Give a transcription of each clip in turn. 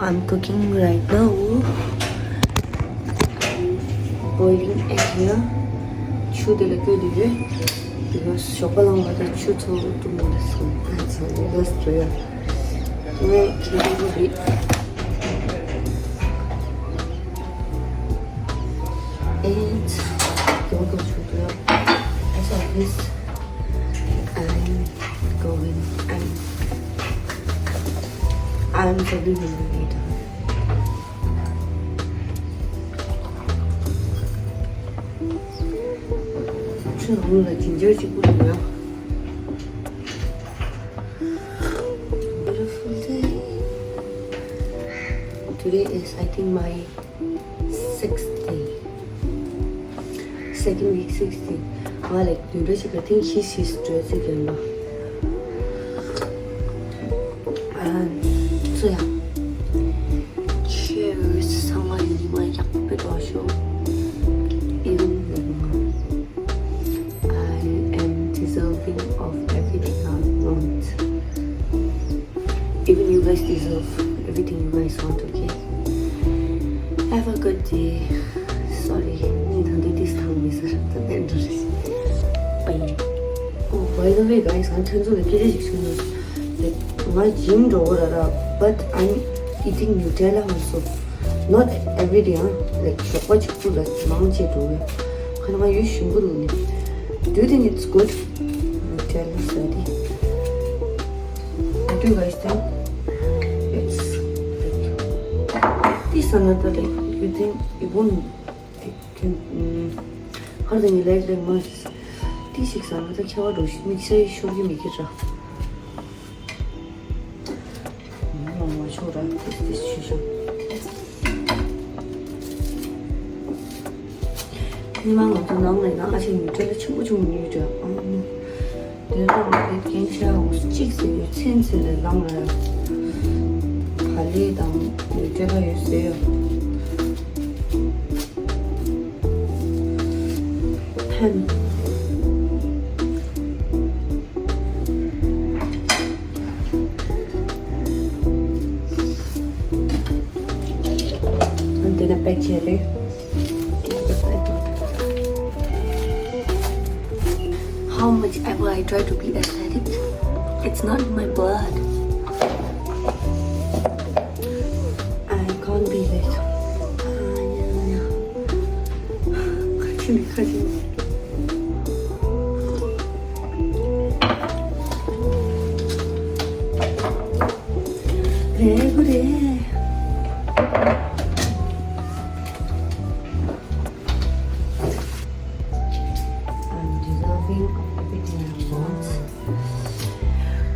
I'm cooking right now. Boiling egg here. Chew the liquid because chocolate was the chew to make the soup. That's true. And don't go through the as always. I'm probably going to eat. 오늘 진짜 찍고요. Beautiful day. Today is I think my 6th day. Second week 6th day. Like you know, I think she's stressed again. So yeah. Cheers. Someone in my yakbit washo. Even deserving of everything I want. Even you guys deserve everything you guys want, okay? Have a good day. Sorry, this time is bye. Oh, by the way, guys, I'm telling you, my gym but I'm eating Nutella also. Not every day, like chocolate food, like mountain. Do you think it's good? Nutella study. What do you guys think? It's this another like you think it won't how do you like the most? This is another cure mix show you make it. This shoe. Nhưng mà tôi nói này nó là chuyện rất là chung như vậy. Nếu mà cái kiến thức chỉ sử dụng trên sự là long là phải đi đồng như thế là như thế. Pen. And then a bacteria. How much ever I try to be aesthetic, it's not in my blood. I can't be it. 그래.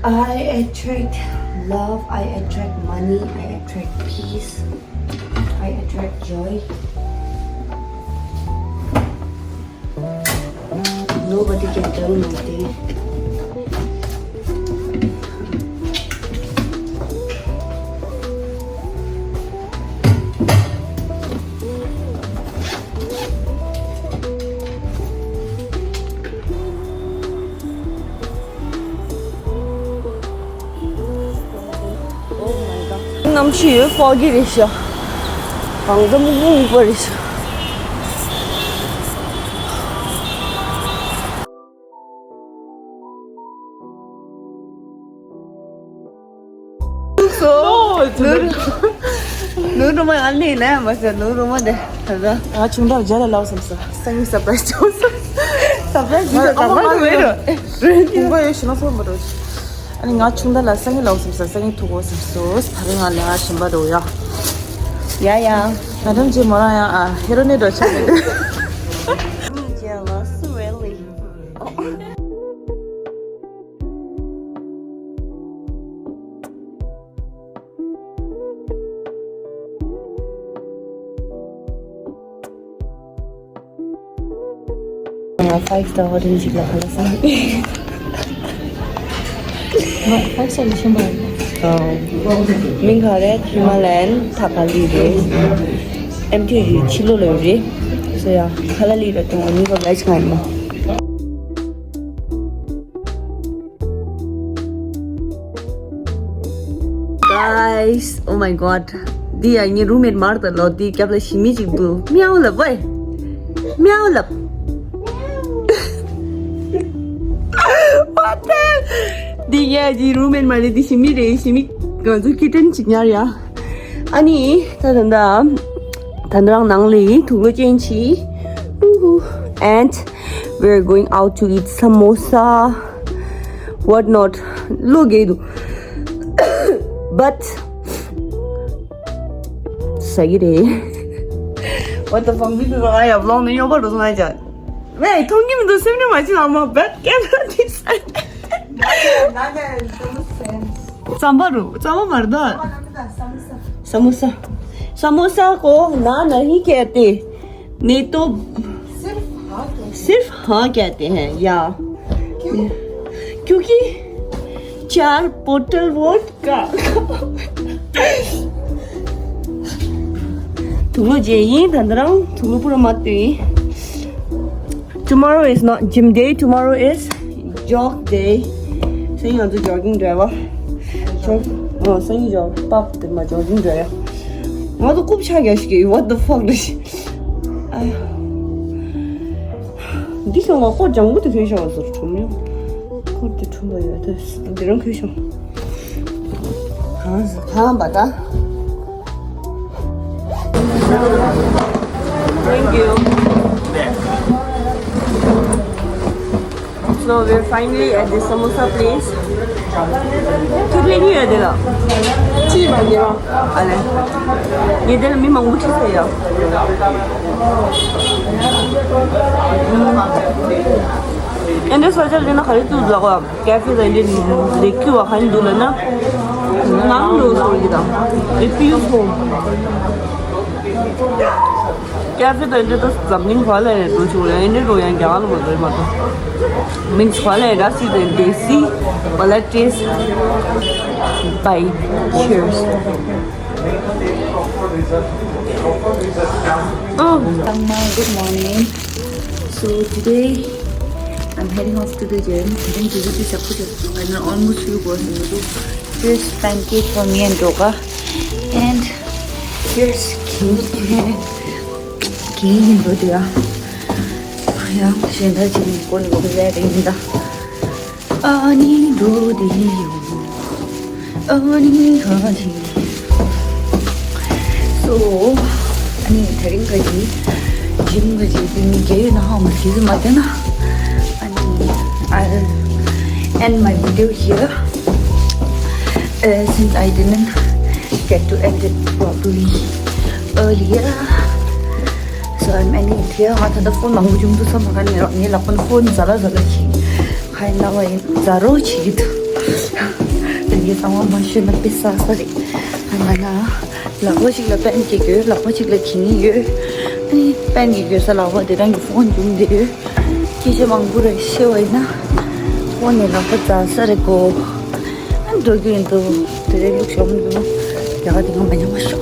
I attract love, I attract money, I attract peace, I attract joy. Nobody can tell me nothing. I'm sure foggy this year. I'm the moon for this. So, no, no, my only name was a no room there. I tuned out Jella Laws and saying surprise to us. Surprise, 아니 나 충달라 생일 나오면서 생일 두고 있었어. 다른 내가 신바도야. 야야. 나든지 뭐라야. 아, 이런 애도 처음에. Jealous really. 나 5-star hotel 집에 가서. Phát sinh xem bài. Mình khá đấy, Himalayan thả cả lì đấy. Em thì chỉ lô lời đấy. So yeah, khá là lì rồi, tụi mình có guys ngày mà. Guys, oh my god. đi anh như roommate mar ta lo đi kẹp lại shimi chỉ bu meow lập vậy meow lập what the đi nghe gì roommate mà đi shimi đấy shimi còn tôi kitten chỉ nhau ya 아니 다른다 단랑 낭리 두고 젠치 and we're going out to eat samosa whatnot look it but say it what the fuck people I have long in your bottle I just wait don't give me the same name I see I'm a bad sambaru sambarda samosa samosa को ना नहीं कहते नहीं तो सिर्फ हाँ कहते हैं या क्योंकि 4 बोतल वोडका तुलो जेई धंधरां तुलो पूरा माती tomorrow is not gym day tomorrow is jog day सही है तो jogging driver 생이 저 밥 때문에 저 힘들어요. 나도 꼽차게 하시게. What the fuck this? 아휴. 니가 막 호장 못해 되셔서 좀요. 그때 좀 봐야 돼. 이런 표정. 다 받아. Thank you. So we're finally at the samosa place. कितने की है तेरा? 7 बजे ना? अरे ये तेरा मैं मंगू चीज़ है यार। एंड सोचा लेना खाली तू लगा कैफे जाएंगे देखियो आखिर दूल्हा ना नाम लो सोई था रिफ्यूज हो कैफे जाएंगे तो जमीन वाले हैं तो चूल्हे इन्हें रोयां क्या हाल बोल रहे मातो मिक्स वाले रासी देसी वाला taste bye cheers oh good morning so today I'm heading off to the gym then to do this episode and almost few person to here's pancake for me and Doga and here's king video 야,现在지금 이걸 먹어야 됩니다. 아니 어디요? 아니 가지. So, 아니 다른 거지. 지금 거지. 이게 나오면 지금 맞잖아. 아니, I'll end my video here. Since I didn't get to end it properly earlier. So I'm ending it here. Hata the phone mangu jumtu sama kan ni lakon phone zara chi. Khai na wa zaro chi gitu. Dan ye sama machine na pisa sorry. Ana lakwa chi la pen ki ge lakwa chi la kingi ge. Ani pen ki ge sa lakwa de dang phone jum de. Ki je mangu re shewai na. Phone ni lakwa za sare ko. An do ge into de look shom do. Ya ga ding ma nya ma sho.